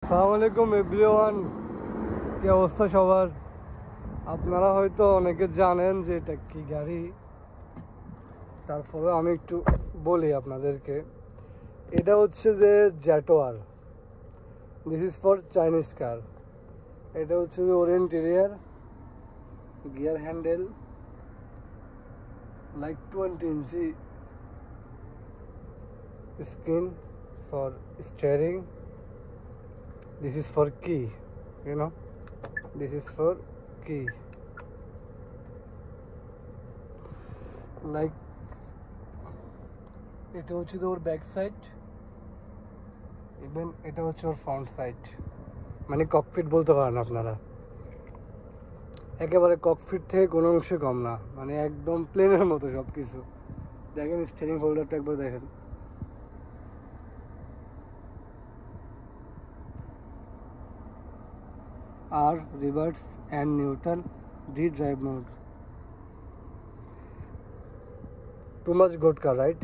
আসসালামু আলাইকুম এভরিওয়ান, কি অবস্থা সবার? আপনারা হয়তো অনেকে জানেন যে এটা কি গাড়ি, তারপরে আমি একটু বলি আপনাদেরকে। এটা হচ্ছে যে জ্যাটোয়ার, this is for Chinese car. এটা হচ্ছে যে ওর interior, gear handle, like 20 inch screen for steering. This is for key, this is for key. Like এটা হচ্ছে ওর ব্যাক সাইড, ইভেন এটা হচ্ছে ওর ফ্রন্ট সাইড, মানে ককপিট বলতে পারেন আপনারা। একেবারে ককপিট থেকে কোনো অংশে কম না, মানে একদম প্লেনের মতো সব কিছু। দেখেন স্টিয়ারিং হোল্ডারটা একবার দেখেন। R, reverse and neutral, D drive mode. Too much good car, right?